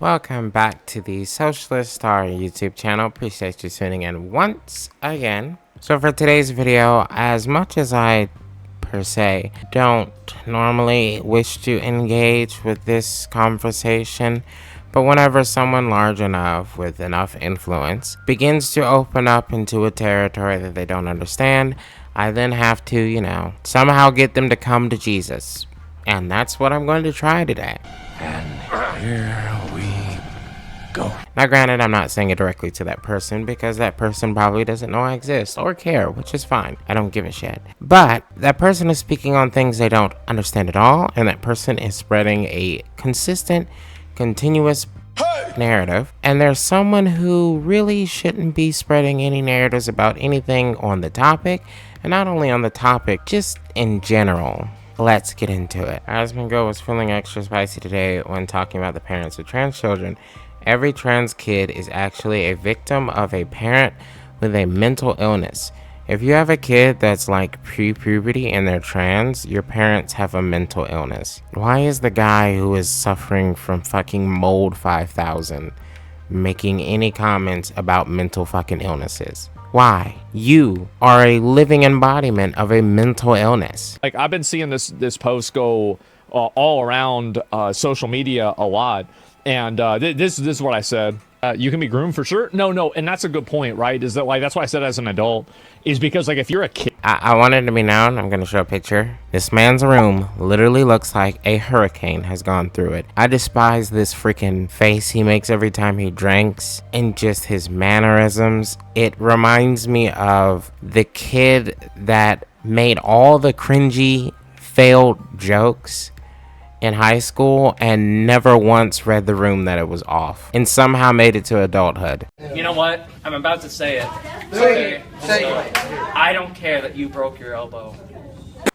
Welcome back to the Socialist Star YouTube channel. Appreciate you tuning in once again. So for today's video, as much as I per se don't normally wish to engage with this conversation, but whenever someone large enough with enough influence begins to open up into a territory that they don't understand, I then have to, somehow get them to come to Jesus. And that's what I'm going to try today. And here we go. Now granted, I'm not saying it directly to that person because that person probably doesn't know I exist or care, which is fine. I don't give a shit. But that person is speaking on things they don't understand at all, and that person is spreading a consistent, continuous narrative, and there's someone who really shouldn't be spreading any narratives about anything on the topic, and not only on the topic, just in general. Let's get into it. Asmongold was feeling extra spicy today when talking about the parents of trans children. Every trans kid is actually a victim of a parent with a mental illness. If you have a kid that's like pre-puberty and they're trans, your parents have a mental illness. Why is the guy who is suffering from fucking mold 5000 making any comments about mental fucking illnesses? Why? You are a living embodiment of a mental illness. Like, I've been seeing this post go all around social media a lot, and this is what I said. You can be groomed for sure. No, and that's a good point, right? Is that, like, that's why I said as an adult, is because, like, if you're a kid, I want it to be known. I'm gonna show a picture. This man's room literally looks like a hurricane has gone through it. I despise this freaking face he makes every time he drinks and just his mannerisms. It reminds me of the kid that made all the cringy failed jokes in high school and never once read the room that it was off and somehow made it to adulthood. You know what? I'm about to say it. Okay. So, I don't care that you broke your elbow.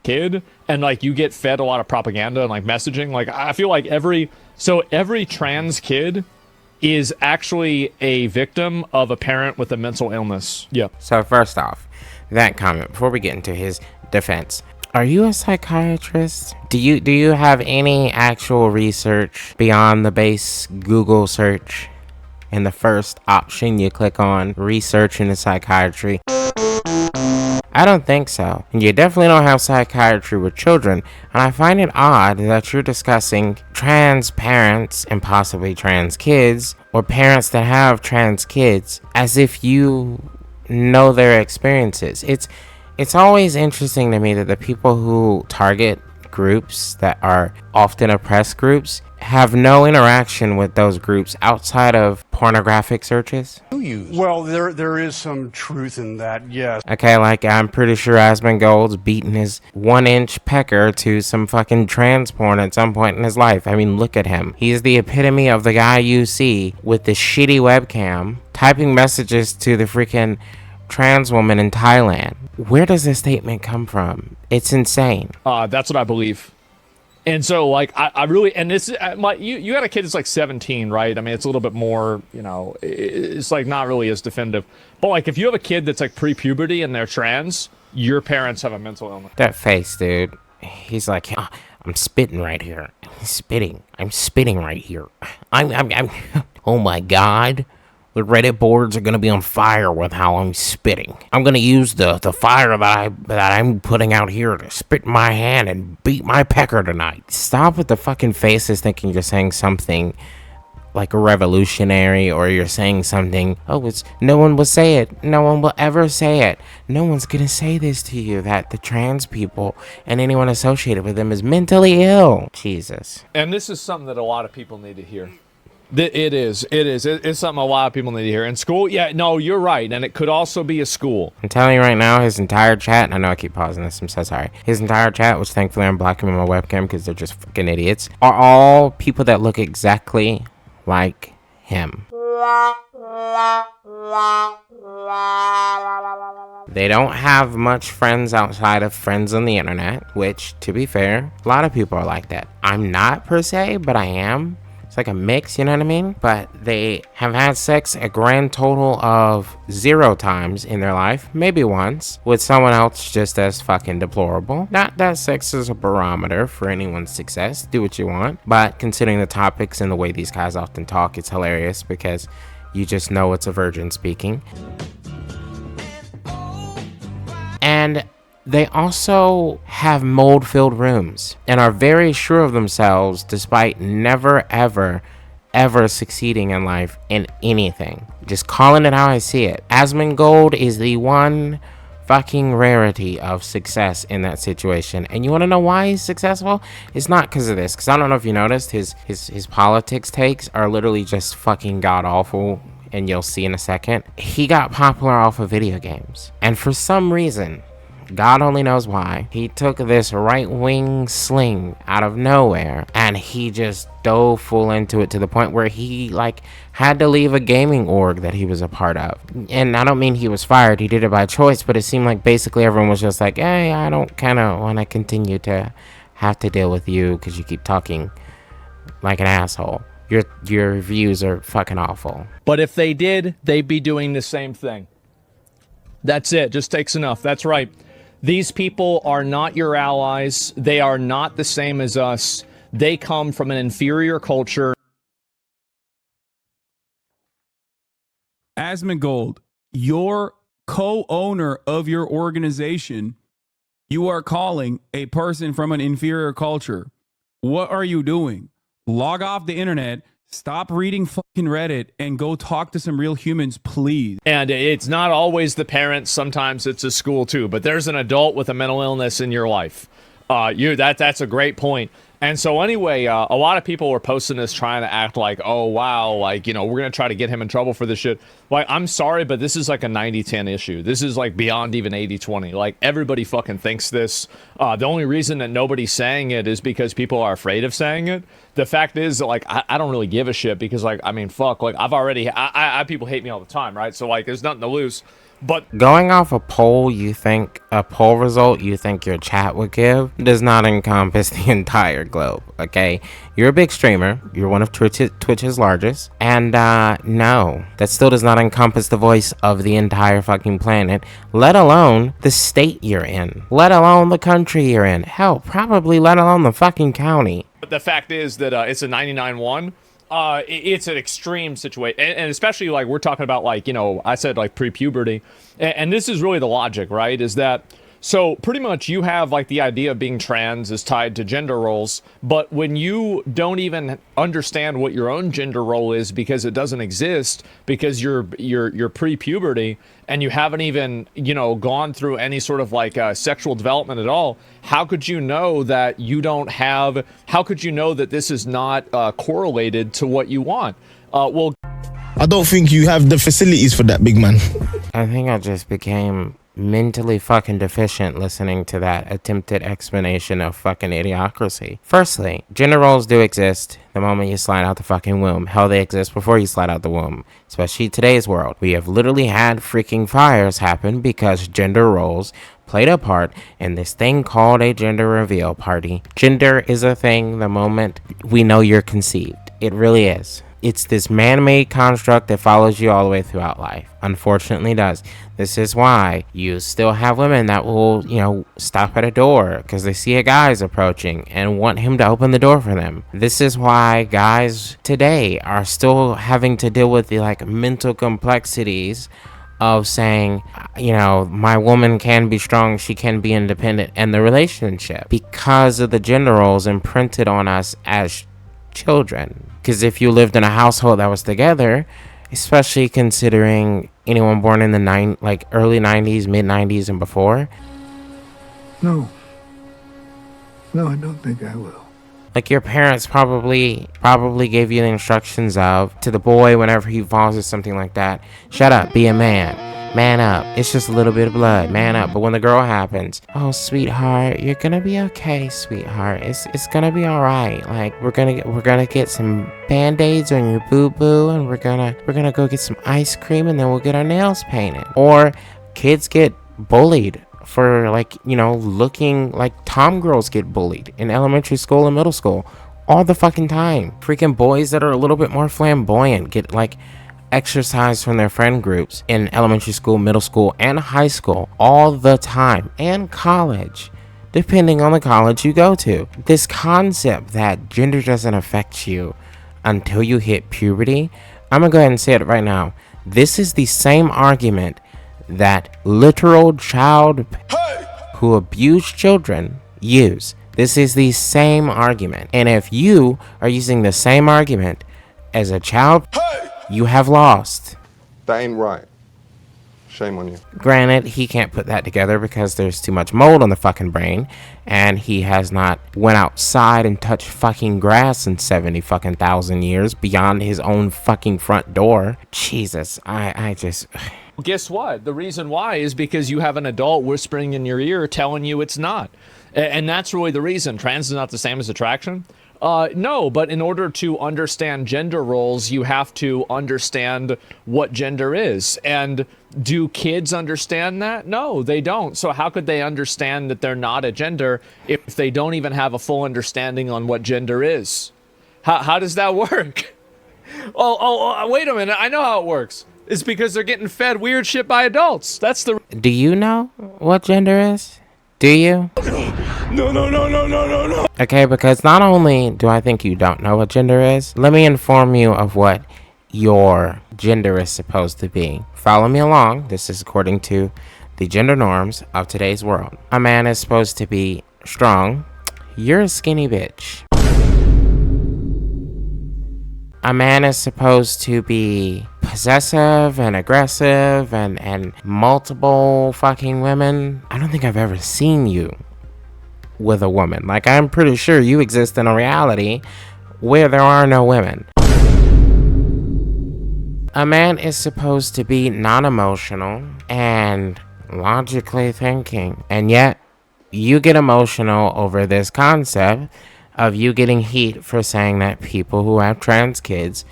kid, and like you get fed a lot of propaganda and like messaging. Like, I feel like every trans kid is actually a victim of a parent with a mental illness. Yeah. So first off, that comment, before we get into his defense, are you a psychiatrist? Do you have any actual research beyond the base Google search and the first option you click on, research into psychiatry? I don't think so. And you definitely don't have psychiatry with children. And I find it odd that you're discussing trans parents and possibly trans kids, or parents that have trans kids, as if you know their experiences. It's always interesting to me that the people who target groups that are often oppressed groups have no interaction with those groups outside of pornographic searches. Well, there is some truth in that, yes. Okay, like I'm pretty sure Asmongold's beaten his 1-inch pecker to some fucking trans porn at some point in his life. I mean, look at him. He's the epitome of the guy you see with the shitty webcam typing messages to the freaking trans woman in Thailand. Where does this statement come from? It's insane. That's what I believe. And so, like, I really, and this, you got a kid that's like 17, right? I mean, it's a little bit more, it's like not really as definitive. But like, if you have a kid that's like pre-puberty and they're trans, your parents have a mental illness. That face, dude. He's like, I'm spitting right here. I'm spitting right here. I'm oh my God. The Reddit boards are gonna be on fire with how I'm spitting. I'm gonna use the fire that I'm putting out here to spit in my hand and beat my pecker tonight. Stop with the fucking faces thinking you're saying something like a revolutionary, or you're saying something, no one will say it. No one will ever say it. No one's gonna say this to you, that the trans people and anyone associated with them is mentally ill. Jesus. And this is something that a lot of people need to hear. It is. It's something a lot of people need to hear. In school, yeah, no, you're right. And it could also be a school. I'm telling you right now, his entire chat, and I know I keep pausing this, I'm so sorry. His entire chat, which thankfully I'm blocking on my webcam because they're just fucking idiots, are all people that look exactly like him. They don't have much friends outside of friends on the internet, which, to be fair, a lot of people are like that. I'm not per se, but I am. It's like a mix, you know what I mean? But they have had sex a grand total of 0 times in their life, maybe once, with someone else just as fucking deplorable. Not that sex is a barometer for anyone's success. Do what you want. But considering the topics and the way these guys often talk, it's hilarious because you just know it's a virgin speaking. And they also have mold-filled rooms and are very sure of themselves despite never, ever succeeding in life in anything. Just calling it how I see it. Asmongold is the one fucking rarity of success in that situation. And you want to know why he's successful? It's not because of this. Because I don't know if you noticed, his politics takes are literally just fucking god-awful. And you'll see in a second. He got popular off of video games. And for some reason, God only knows why, he took this right-wing sling out of nowhere and he just dove full into it to the point where he like had to leave a gaming org that he was a part of. And I don't mean he was fired, he did it by choice, but it seemed like basically everyone was just like, hey, I don't kind of want to continue to have to deal with you because you keep talking like an asshole. Your views are fucking awful. But if they did, they'd be doing the same thing. That's it. Just takes enough. That's right. These people are not your allies. They are not the same as us. They come from an inferior culture. Asmongold, your co-owner of your organization, you are calling a person from an inferior culture. What are you doing? Log off the internet, stop reading fucking Reddit, and go talk to some real humans, please. And it's not always the parents. Sometimes it's a school too. But there's an adult with a mental illness in your life. That's a great point. And so anyway, a lot of people were posting this trying to act like, oh, wow, like, you know, we're going to try to get him in trouble for this shit. Like, I'm sorry, but this is like a 90-10 issue. This is like beyond even 80-20. Like, everybody fucking thinks this. The only reason that nobody's saying it is because people are afraid of saying it. The fact is that, like, I don't really give a shit because, like, I mean, fuck, like, I people hate me all the time, right? So, like, there's nothing to lose. But going off a poll result you think your chat would give does not encompass the entire globe, okay? You're a big streamer. You're one of Twitch's largest. And no, that still does not encompass the voice of the entire fucking planet, let alone the state you're in, let alone the country you're in. Hell, probably let alone the fucking county. But the fact is that it's a 99-1. It's an extreme situation, and especially like we're talking about, like, you know, I said like pre-puberty, and this is really the logic, right? Is that so pretty much you have like the idea of being trans is tied to gender roles, but when you don't even understand what your own gender role is because it doesn't exist, because you're pre-puberty and you haven't even, you know, gone through any sort of like sexual development at all, how could you know that you don't have, how could you know that this is not correlated to what you want? Well, I don't think you have the facilities for that, big man. I think I just became mentally fucking deficient listening to that attempted explanation of fucking idiocracy. Firstly, gender roles do exist the moment you slide out the fucking womb. Hell, they exist before you slide out the womb. Especially today's world. We have literally had freaking fires happen because gender roles played a part in this thing called a gender reveal party. Gender is a thing the moment we know you're conceived. It really is. It's this man-made construct that follows you all the way throughout life. Unfortunately, does. This is why you still have women that will, you know, stop at a door because they see a guy's approaching and want him to open the door for them. This is why guys today are still having to deal with the, like, mental complexities of saying, you know, my woman can be strong, she can be independent, and the relationship because of the gender roles imprinted on us as children. Because if you lived in a household that was together, especially considering anyone born in the early 90s, mid 90s and before. No, I don't think I will. Like, your parents probably gave you the instructions of, to the boy whenever he falls or something like that, shut up, be a man up, it's just a little bit of blood, man up. But when the girl happens, oh sweetheart, you're gonna be okay, sweetheart, it's gonna be all right. Like, we're gonna get some band-aids on your boo-boo, and we're gonna go get some ice cream, and then we'll get our nails painted. Or kids get bullied for, like, you know, looking like tom girls get bullied in elementary school and middle school all the fucking time. Freaking boys that are a little bit more flamboyant get like exercise from their friend groups in elementary school, middle school, and high school all the time, and college, depending on the college you go to. This concept that gender doesn't affect you until you hit puberty, I'm gonna go ahead and say it right now. This is the same argument that literal child who abuse children use. This is the same argument. And if you are using the same argument as a child, you have lost. That ain't right. Shame on you. Granted, he can't put that together because there's too much mold on the fucking brain, and he has not went outside and touched fucking grass in 70 fucking thousand years beyond his own fucking front door. Jesus, I just... Guess what? The reason why is because you have an adult whispering in your ear telling you it's not. And that's really the reason. Trans is not the same as attraction. No, but in order to understand gender roles, you have to understand what gender is. And do kids understand that? No, they don't. So how could they understand that they're not a gender if they don't even have a full understanding on what gender is? How does that work? Oh, wait a minute. I know how it works. It's because they're getting fed weird shit by adults. That's the... Do you know what gender is? Do you? No. Okay, because not only do I think you don't know what gender is, let me inform you of what your gender is supposed to be. Follow me along. This is according to the gender norms of today's world. A man is supposed to be strong. You're a skinny bitch. A man is supposed to be possessive and aggressive and multiple fucking women. I don't think I've ever seen you with a woman. Like, I'm pretty sure you exist in a reality where there are no women. A man is supposed to be non-emotional and logically thinking, and yet you get emotional over this concept of you getting heat for saying that people who have trans kids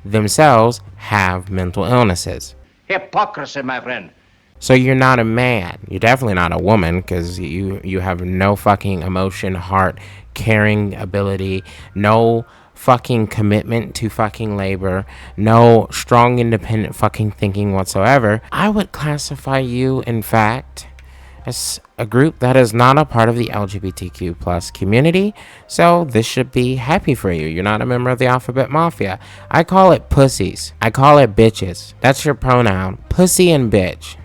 themselves have mental illnesses. Hypocrisy, my friend. So you're not a man. You're definitely not a woman, because you have no fucking emotion, heart, caring ability, no fucking commitment to fucking labor, no strong independent fucking thinking whatsoever. I would classify you, in fact, as a group that is not a part of the LGBTQ plus community, so this should be happy for you. You're not a member of the Alphabet Mafia. I call it pussies. I call it bitches. That's your pronoun. Pussy and bitch.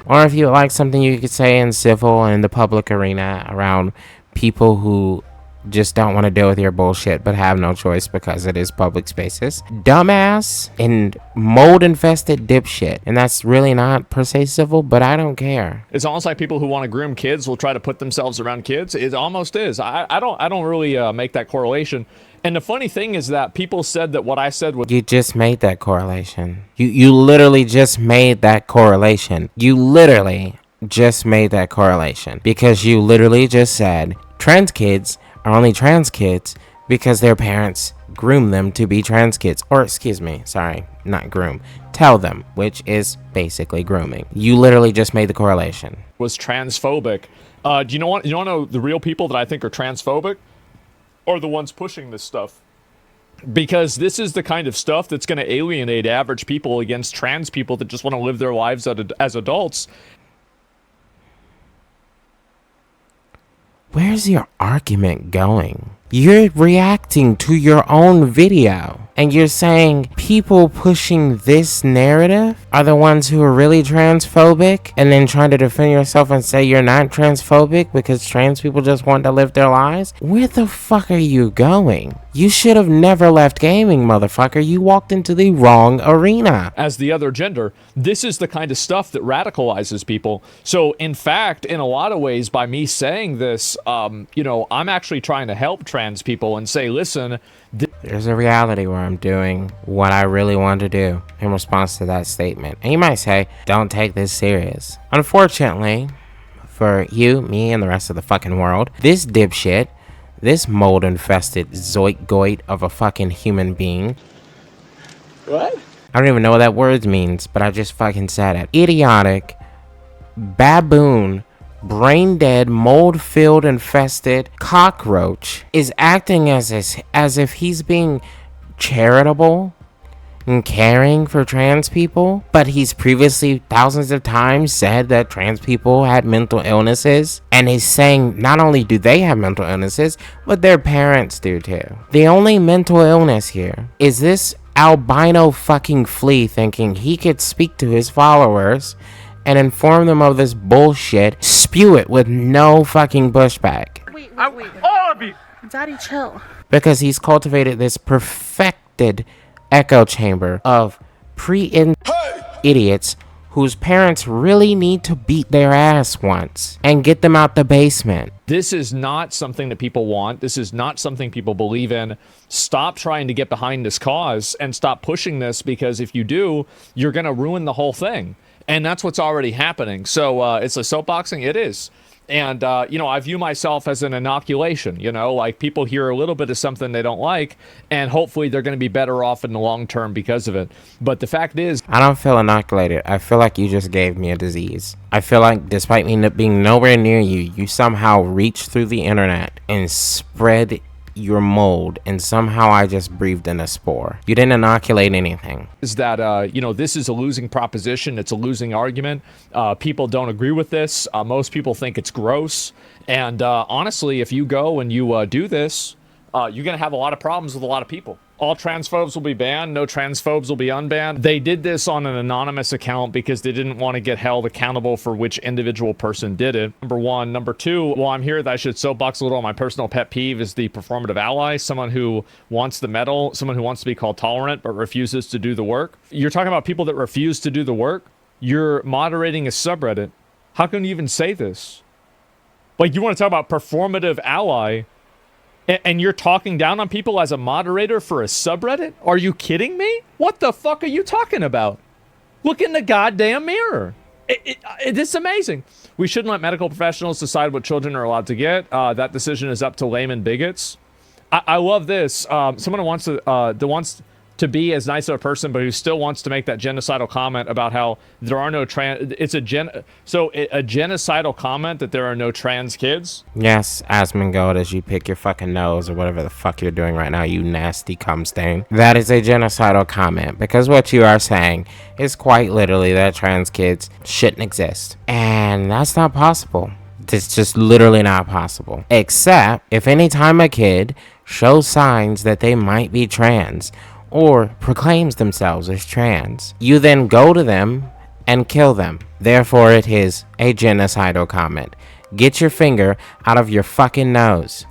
Or if you like something you could say in civil and in the public arena around people who just don't want to deal with your bullshit but have no choice because it is public spaces. Dumbass and mold infested dipshit. And that's really not per se civil, but I don't care. It's almost like people who want to groom kids will try to put themselves around kids. It almost is. I don't really make that correlation. And the funny thing is that people said that what I said was... You just made that correlation. You literally just made that correlation. You literally just made that correlation. Because you literally just said trans kids are only trans kids because their parents groom them to be trans kids. Or, excuse me, sorry, not groom. Tell them, which is basically grooming. You literally just made the correlation. Was transphobic. Do you want to know the real people that I think are transphobic? Or the ones pushing this stuff? Because this is the kind of stuff that's going to alienate average people against trans people that just want to live their lives as adults. Where's your argument going? You're reacting to your own video. And you're saying people pushing this narrative are the ones who are really transphobic, and then trying to defend yourself and say you're not transphobic because trans people just want to live their lives? Where the fuck are you going? You should have never left gaming, motherfucker. You walked into the wrong arena. As the other gender, this is the kind of stuff that radicalizes people. So, in fact, in a lot of ways, by me saying this, I'm actually trying to help trans people and say, listen... There's a reality where I'm doing what I really want to do in response to that statement. And you might say, don't take this serious. Unfortunately, for you, me, and the rest of the fucking world, this dipshit, this mold-infested zoit-goit of a fucking human being. What? I don't even know what that word means, but I just fucking said it. Idiotic, baboon, brain-dead, mold-filled, infested cockroach is acting as if he's being charitable and caring for trans people, but he's previously thousands of times said that trans people had mental illnesses, and he's saying not only do they have mental illnesses, but their parents do too. The only mental illness here is this albino fucking flea thinking he could speak to his followers and inform them of this bullshit, spew it with no fucking pushback. Wait. All of you! Daddy, chill. Because he's cultivated this perfected echo chamber of idiots whose parents really need to beat their ass once and get them out the basement. This is not something that people want. This is not something people believe in. Stop trying to get behind this cause and stop pushing this, because if you do, you're going to ruin the whole thing. And that's what's already happening. So it's a soapboxing. It is. And, I view myself as an inoculation, like people hear a little bit of something they don't like, and hopefully they're going to be better off in the long term because of it. But the fact is, I don't feel inoculated. I feel like you just gave me a disease. I feel like despite me being nowhere near you, you somehow reached through the internet and spread your mold, and somehow I just breathed in a spore. You didn't inoculate anything. Is that, this is a losing proposition. It's a losing argument. People don't agree with this. Most people think it's gross. And honestly, if you go and you do this, you're going to have a lot of problems with a lot of people. All transphobes will be banned. No transphobes will be unbanned. They did this on an anonymous account because they didn't want to get held accountable for which individual person did it. Number one. Number two, well, I'm here that I should soapbox a little on my personal pet peeve is the performative ally, someone who wants the medal, someone who wants to be called tolerant but refuses to do the work. You're talking about people that refuse to do the work. You're moderating a subreddit. How can you even say this? Like, you want to talk about performative ally, and you're talking down on people as a moderator for a subreddit? Are you kidding me? What the fuck are you talking about? Look in the goddamn mirror. It's amazing. We shouldn't let medical professionals decide what children are allowed to get. That decision is up to layman bigots. I love this. Someone who wants to be as nice of a person, but who still wants to make that genocidal comment about how there are no trans. It's a genocidal comment that there are no trans kids. Yes, Asmongold, as you pick your fucking nose or whatever the fuck you're doing right now, you nasty cum stain. That is a genocidal comment, because what you are saying is quite literally that trans kids shouldn't exist. And that's not possible. It's just literally not possible. Except if anytime a kid shows signs that they might be trans, or proclaims themselves as trans, you then go to them and kill them. Therefore, it is a genocidal comment. Get your finger out of your fucking nose.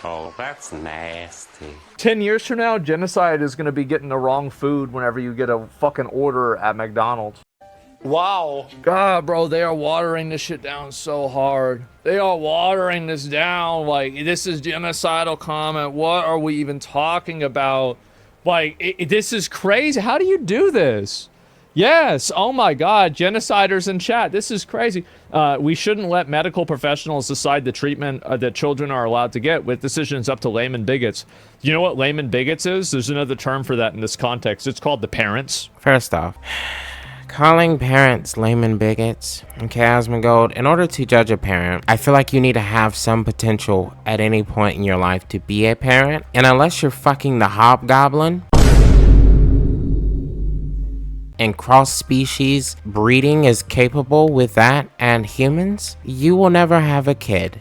Oh, that's nasty. 10 years from now, genocide is going to be getting the wrong food whenever you get a fucking order at McDonald's. Wow. God, bro, they are watering this shit down so hard. They are watering this down. Like, this is genocidal comment. What are we even talking about? Like, this is crazy. How do you do this? Yes. Oh my God. Genociders in chat. This is crazy. We shouldn't let medical professionals decide the treatment that children are allowed to get, with decisions up to layman bigots. You know what layman bigots is? There's another term for that in this context. It's called the parents. First off, calling parents layman bigots, okay, Asmongold, in order to judge a parent, I feel like you need to have some potential at any point in your life to be a parent. And unless you're fucking the hobgoblin, and cross-species breeding is capable with that and humans, you will never have a kid.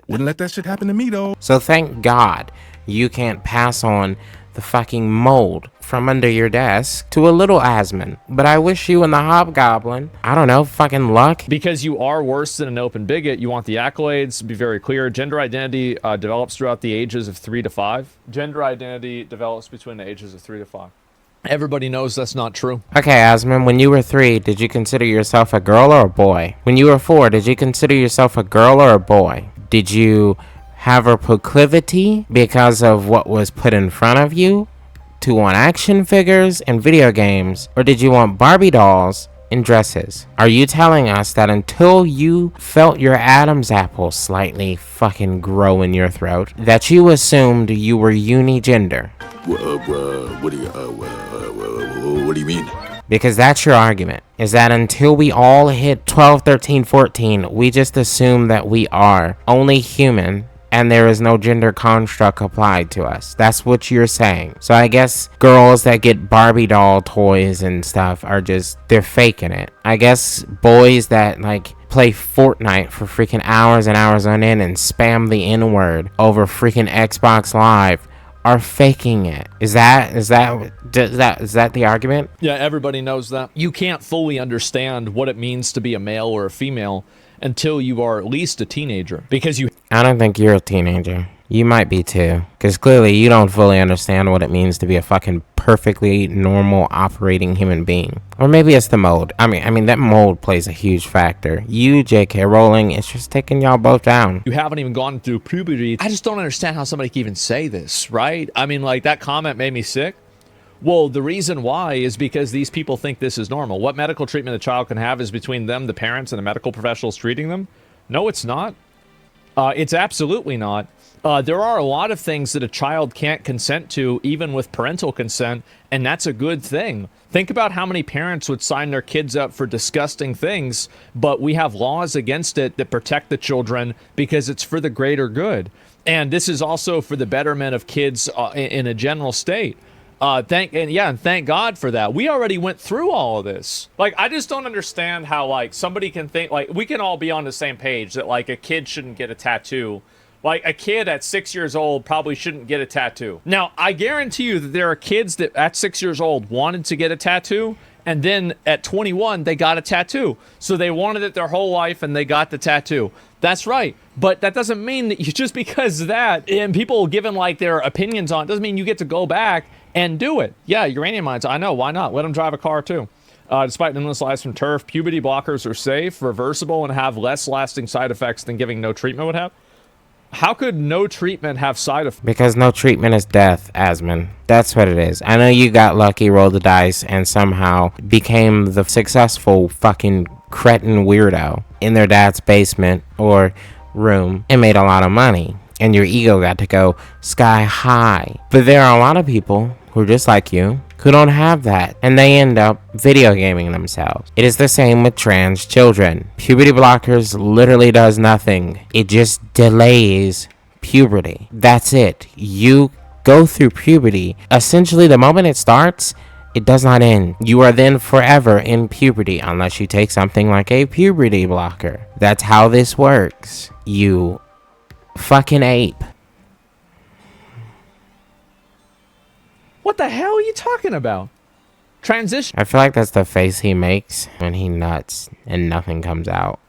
Wouldn't let that shit happen to me, though. So thank God you can't pass on the fucking mold from under your desk to a little Asmon. But I wish you and the hobgoblin, I don't know, fucking luck. Because you are worse than an open bigot, you want the accolades. To be very clear, gender identity develops throughout the ages of 3 to 5. Gender identity develops between the ages of 3 to 5. Everybody knows that's not true. Okay, Asmon, when you were 3, did you consider yourself a girl or a boy? When you were 4, did you consider yourself a girl or a boy? Did you have a proclivity because of what was put in front of you to want action figures and video games, or did you want Barbie dolls and dresses? Are you telling us that until you felt your Adam's apple slightly fucking grow in your throat, that you assumed you were unigender? What do you mean? Because that's your argument. is that until we all hit 12, 13, 14, we just assume that we are only human and there is no gender construct applied to us. That's what you're saying. So I guess girls that get Barbie doll toys and stuff are just, they're faking it. I guess boys that like play Fortnite for freaking hours and hours on end and spam the N-word over freaking Xbox Live are faking it. Is that the argument? Yeah, everybody knows that. You can't fully understand what it means to be a male or a female until you are at least a teenager, because you... I don't think you're a teenager. You might be too, because clearly you don't fully understand what it means to be a fucking perfectly normal operating human being. Or maybe it's the mold. I mean that mold plays a huge factor. You, J.K. Rowling, it's just taking y'all both down. You haven't even gone through puberty. I just don't understand how somebody can even say this, right? I mean, like, that comment made me sick. Well, the reason why is because these people think this is normal. What medical treatment a child can have is between them, the parents, and the medical professionals treating them. No, it's not. It's absolutely not. There are a lot of things that a child can't consent to, even with parental consent, and that's a good thing. Think about how many parents would sign their kids up for disgusting things, but we have laws against it that protect the children because it's for the greater good. And this is also for the betterment of kids in a general state. Thank God for that. We already went through all of this. Like, I just don't understand how, like, somebody can think, like, we can all be on the same page that, like, a kid shouldn't get a tattoo. Like, a kid at 6 years old probably shouldn't get a tattoo. Now, I guarantee you that there are kids that at 6 years old wanted to get a tattoo, and then at 21, they got a tattoo. So they wanted it their whole life, and they got the tattoo. That's right. But that doesn't mean that you, just because of that, and people giving, like, their opinions on it, doesn't mean you get to go back and do it. Yeah, uranium mines, I know, why not? Let them drive a car too. Despite endless lies from turf, puberty blockers are safe, reversible, and have less lasting side effects than giving no treatment would have. How could no treatment have side effects? Because no treatment is death, Asmon. That's what it is. I know you got lucky, rolled the dice, and somehow became the successful fucking cretin weirdo in their dad's basement or room and made a lot of money. And your ego got to go sky high. But there are a lot of people who are just like you, who don't have that, and they end up video gaming themselves. It is the same with trans children. Puberty blockers literally does nothing. It just delays puberty. That's it. You go through puberty. Essentially, the moment it starts, it does not end. You are then forever in puberty unless you take something like a puberty blocker. That's how this works. You fucking ape. What the hell are you talking about? Transition. I feel like that's the face he makes when he nuts and nothing comes out.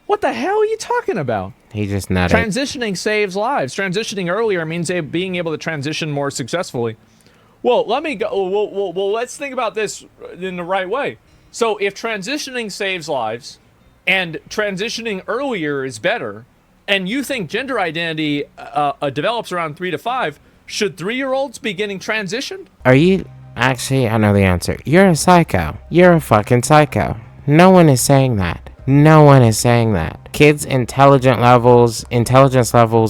What the hell are you talking about? He just nutted. Transitioning saves lives. Transitioning earlier means being able to transition more successfully. Well, let me go. Well, let's think about this in the right way. So if transitioning saves lives and transitioning earlier is better, and you think gender identity develops around 3 to 5, should 3-year-olds be getting transitioned? Are you... Actually, I know the answer. You're a psycho. You're a fucking psycho. No one is saying that. No one is saying that. Kids' intelligence levels,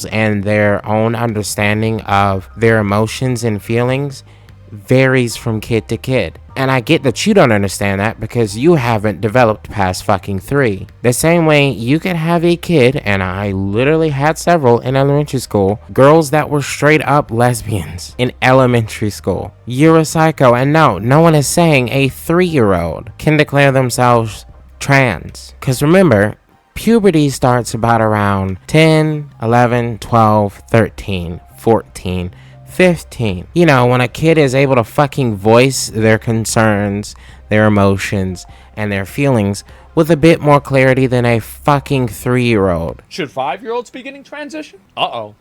and their own understanding of their emotions and feelings varies from kid to kid. And I get that you don't understand that because you haven't developed past fucking 3. The same way you could have a kid, and I literally had several in elementary school, girls that were straight up lesbians in elementary school. You're a psycho, and no one is saying a 3-year-old can declare themselves trans. Because remember, puberty starts about around 10, 11, 12, 13, 14, 15. You know, when a kid is able to fucking voice their concerns, their emotions, and their feelings with a bit more clarity than a fucking 3-year-old. Should 5-year-olds be getting transitioned? Uh-oh.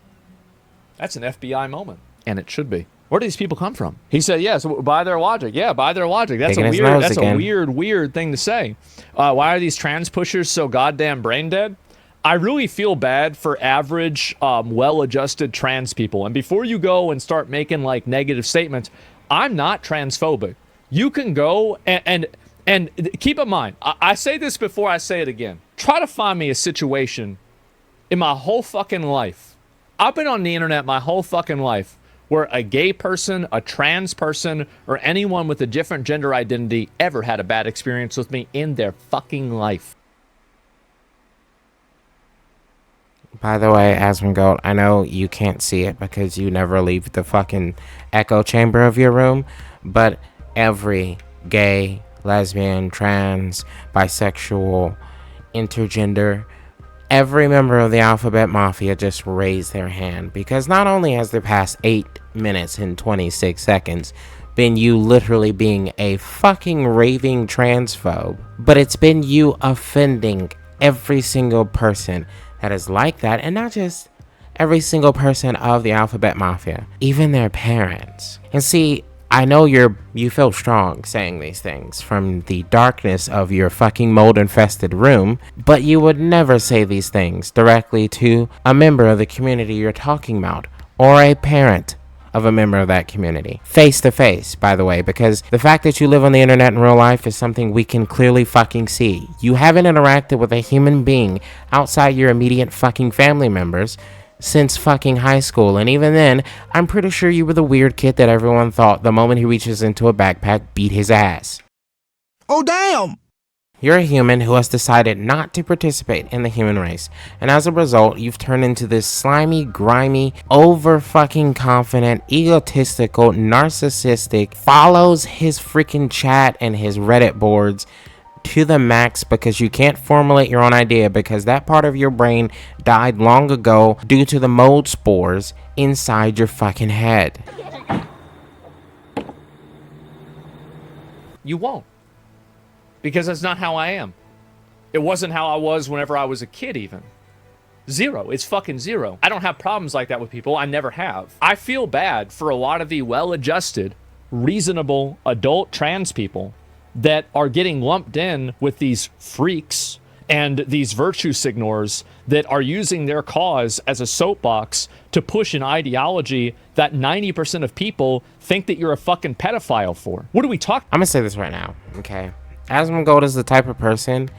That's an FBI moment. And it should be. Where do these people come from? He said, yes, by their logic. Yeah, by their logic. That's a weird thing to say. Why are these trans pushers so goddamn brain dead? I really feel bad for average, well-adjusted trans people. And before you go and start making, like, negative statements, I'm not transphobic. You can go and keep in mind, I say this before I say it again. Try to find me a situation in my whole fucking life. I've been on the internet my whole fucking life where a gay person, a trans person, or anyone with a different gender identity ever had a bad experience with me in their fucking life. By the way, Asmongold, I know you can't see it because you never leave the fucking echo chamber of your room, but every gay, lesbian, trans, bisexual, intergender, every member of the Alphabet Mafia just raised their hand, because not only has the past 8 minutes and 26 seconds been you literally being a fucking raving transphobe, but it's been you offending every single person that is like that, and not just every single person of the Alphabet Mafia, even their parents. And see, I know you feel strong saying these things from the darkness of your fucking mold-infested room, but you would never say these things directly to a member of the community you're talking about, or a parent of a member of that community. Face to face, by the way, because the fact that you live on the internet in real life is something we can clearly fucking see. You haven't interacted with a human being outside your immediate fucking family members since fucking high school, and even then, I'm pretty sure you were the weird kid that everyone thought the moment he reaches into a backpack beat his ass. Oh, damn! You're a human who has decided not to participate in the human race, and as a result, you've turned into this slimy, grimy, over-fucking-confident, egotistical, narcissistic, follows his freaking chat and his Reddit boards to the max because you can't formulate your own idea because that part of your brain died long ago due to the mold spores inside your fucking head. You won't. Because that's not how I am. It wasn't how I was whenever I was a kid even. Zero. It's fucking zero. I don't have problems like that with people. I never have. I feel bad for a lot of the well-adjusted, reasonable, adult trans people that are getting lumped in with these freaks and these virtue signors that are using their cause as a soapbox to push an ideology that 90% of people think that you're a fucking pedophile for. What are we talking? I'm gonna say this right now, okay? Asmongold is the type of person,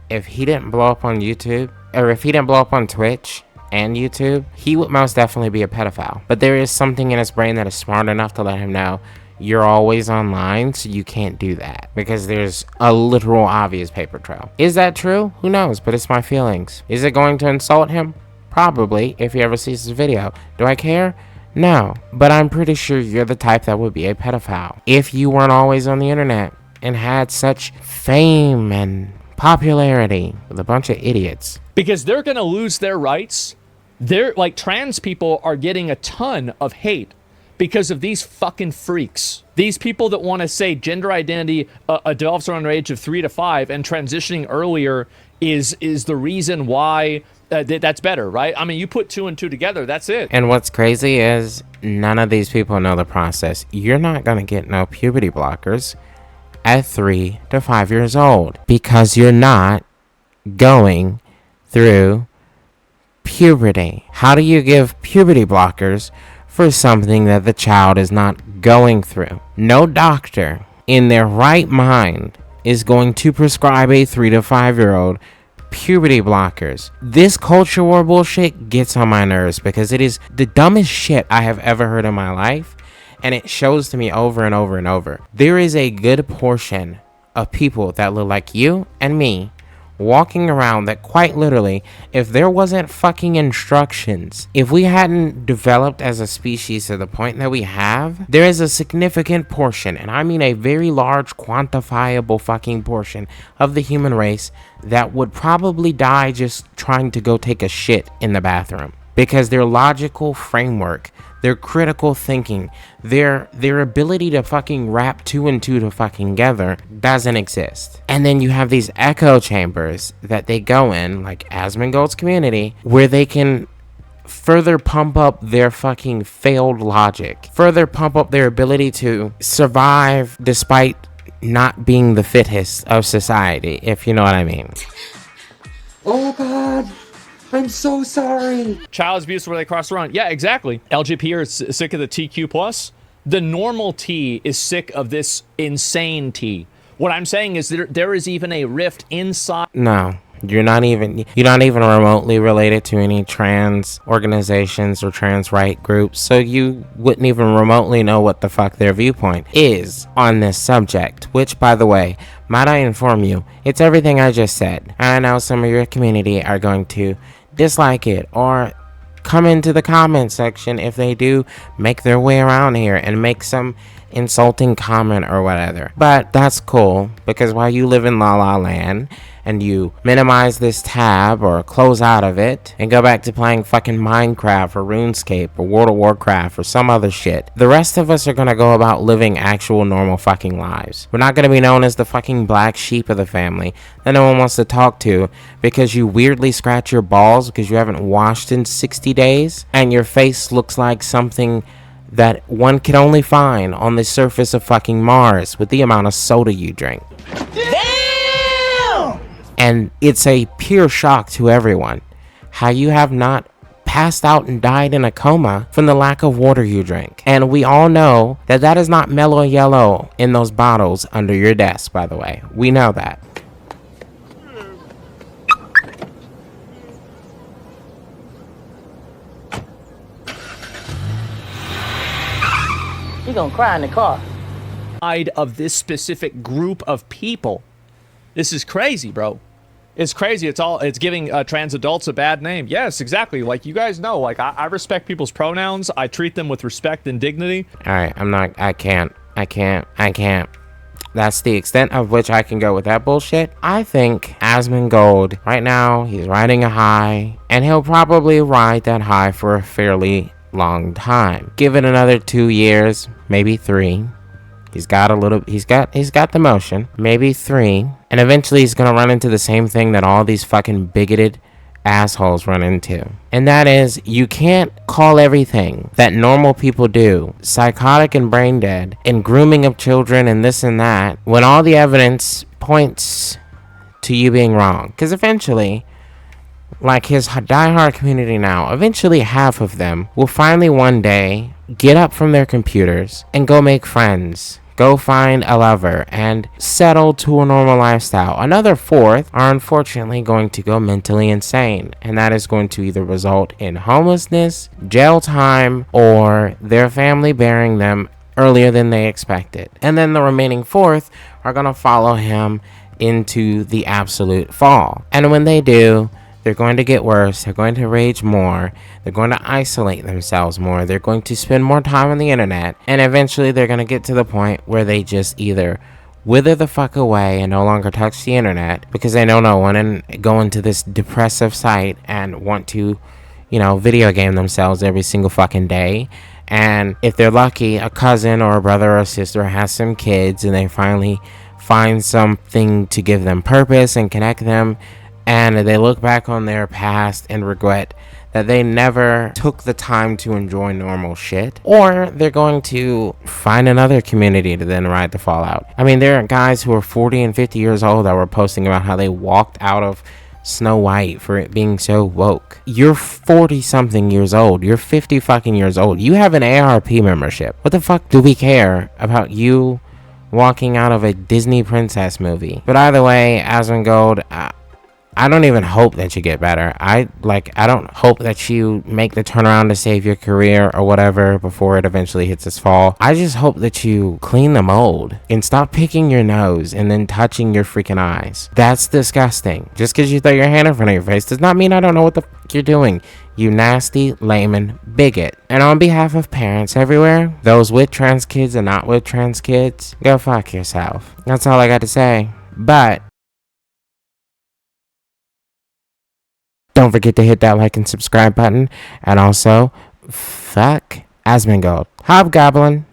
if he didn't blow up on YouTube, or if he didn't blow up on Twitch and YouTube, he would most definitely be a pedophile. But there is something in his brain that is smart enough to let him know you're always online, so you can't do that. Because there's a literal obvious paper trail. Is that true? Who knows, but it's my feelings. Is it going to insult him? Probably, if he ever sees this video. Do I care? No. But I'm pretty sure you're the type that would be a pedophile if you weren't always on the internet and had such fame and popularity with a bunch of idiots. Because they're gonna lose their rights. They're like, trans people are getting a ton of hate because of these fucking freaks. These people that want to say gender identity develops around the age of 3 to 5 and transitioning earlier is the reason why that's better, right? I mean, you put 2 and 2 together, that's it. And what's crazy is none of these people know the process. You're not gonna get no puberty blockers at 3 to 5 years old because you're not going through puberty. How do you give puberty blockers for something that the child is not going through? No doctor in their right mind is going to prescribe a 3 to 5 year old puberty blockers. This culture war bullshit gets on my nerves because it is the dumbest shit I have ever heard in my life. And it shows to me over and over and over. There is a good portion of people that look like you and me walking around that quite literally, if there wasn't fucking instructions, if we hadn't developed as a species to the point that we have, there is a significant portion, and I mean a very large quantifiable fucking portion of the human race that would probably die just trying to go take a shit in the bathroom. Because their logical framework, their critical thinking, their ability to fucking wrap 2 and 2 to fucking together doesn't exist. And then you have these echo chambers that they go in, like Asmongold's community, where they can further pump up their fucking failed logic, further pump up their ability to survive despite not being the fittest of society, if you know what I mean. Oh God, I'm so sorry. Child abuse where they cross the line. Yeah, exactly. LGBT are sick of the TQ+. The normal T is sick of this insane T. What I'm saying is there is even a rift inside. No, You're not even remotely related to any trans organizations or trans right groups, so you wouldn't even remotely know what the fuck their viewpoint is on this subject, which, by the way, might I inform you, it's everything I just said. I know some of your community are going to dislike it or come into the comment section if they do make their way around here and make some insulting comment or whatever. But that's cool, because while you live in La La Land and you minimize this tab or close out of it and go back to playing fucking Minecraft or RuneScape or World of Warcraft or some other shit, the rest of us are gonna go about living actual normal fucking lives. We're not gonna be known as the fucking black sheep of the family that no one wants to talk to because you weirdly scratch your balls because you haven't washed in 60 days and your face looks like something that one can only find on the surface of fucking Mars with the amount of soda you drink. Damn! And it's a pure shock to everyone how you have not passed out and died in a coma from the lack of water you drink. And we all know that that is not mellow yellow in those bottles under your desk, by the way. We know that. You're gonna cry in the car. Of this specific group of people. This is crazy, bro. It's crazy. It's giving trans adults a bad name. Yes, exactly. Like, you guys know, like, I respect people's pronouns. I treat them with respect and dignity. Alright, I can't. That's the extent of which I can go with that bullshit. I think Asmongold, right now, he's riding a high, and he'll probably ride that high for a fairly long time. Give it another 2 years, maybe 3. He's got the motion, maybe 3, and eventually he's gonna run into the same thing that all these fucking bigoted assholes run into. And that is, you can't call everything that normal people do psychotic and brain dead and grooming of children and this and that when all the evidence points to you being wrong. Because eventually, like his diehard community now, eventually half of them will finally one day get up from their computers and go make friends, go find a lover, and settle to a normal lifestyle. Another fourth are unfortunately going to go mentally insane, and that is going to either result in homelessness, jail time, or their family burying them earlier than they expected. And then the remaining fourth are going to follow him into the absolute fall. And when they do, they're going to get worse, they're going to rage more, they're going to isolate themselves more, they're going to spend more time on the internet, and eventually they're going to get to the point where they just either wither the fuck away and no longer touch the internet because they know no one and go into this depressive site and want to, video game themselves every single fucking day. And if they're lucky, a cousin or a brother or sister has some kids and they finally find something to give them purpose and connect them, and they look back on their past and regret that they never took the time to enjoy normal shit. Or they're going to find another community to then ride the fallout. I mean, there are guys who are 40 and 50 years old that were posting about how they walked out of Snow White for it being so woke. You're 40 something years old. You're 50 fucking years old. You have an ARP membership. What the fuck do we care about you walking out of a Disney princess movie? But either way, Asmongold, I don't even hope that you get better. I don't hope that you make the turnaround to save your career or whatever before it eventually hits its fall. I just hope that you clean the mold and stop picking your nose and then touching your freaking eyes. That's disgusting. Just because you throw your hand in front of your face does not mean I don't know what the fuck you're doing. You nasty, layman bigot. And on behalf of parents everywhere, those with trans kids and not with trans kids, go fuck yourself. That's all I got to say. But don't forget to hit that like and subscribe button. And also, fuck Asmongold. Hobgoblin.